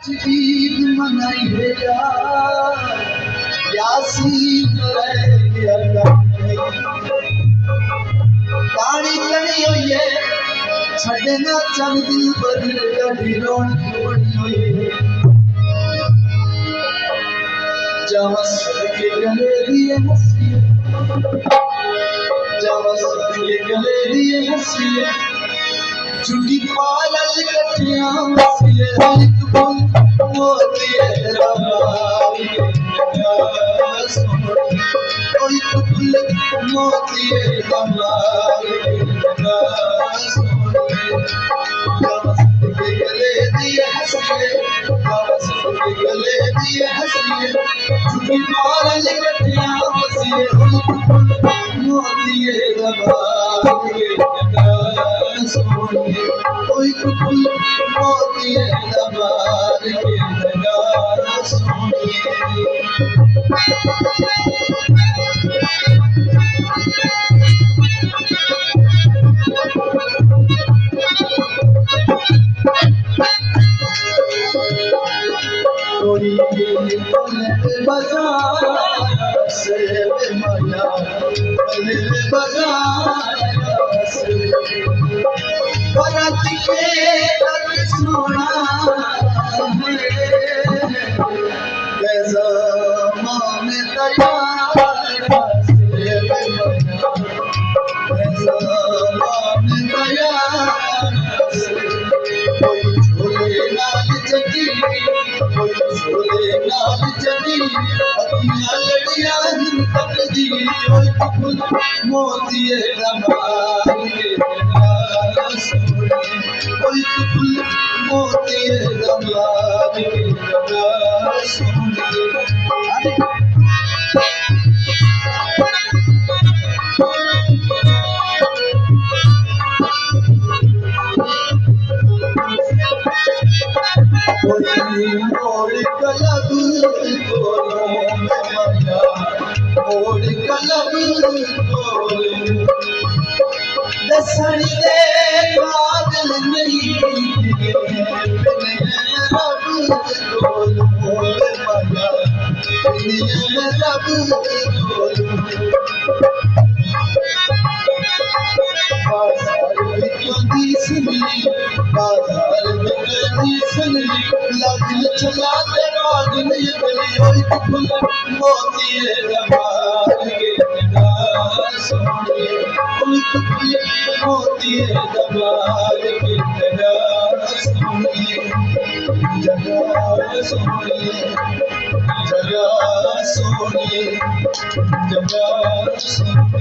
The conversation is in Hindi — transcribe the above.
ईद मनाई है यार यासीन ताड़ी कड़ी हुई है छड़ना चल दिल पर कभी रौनक बनी हुई है जहाँ सबके गले दिए हंसी जहाँ सबके गले दिए हंसी झुकी पालल कठिया हंसी एक बोल मोती रवाई कोई फूल मोती रवाई के गले दिए हंसी के गले दिए हंसी झुकी पालल कठिया हंसी मोती रवाई कोई फूल मोती रवाई बाजार से मजा बाजार से बरत के तक सोना कैसा मान तैयार से कैसा मान तैयार कोई झोले लाल चटी कोई झोले लाल चटी अखियां लड़ियां तक दी कोई फूल मोती रवाई कोई फूल मोती रवाई मोड़ कलब मोड़ कलब दसण दे कागल नहीं रब बोल मोड़ मजा रब बोल बाजार में कदी सुनी बाजार में कदी सुनी लागिल चला दे बागिल गली होई फूल मोती रवाई सोनी कोई फूल मोती रवाई सोनी जगह सोनी जगह सोनी जगह सोनी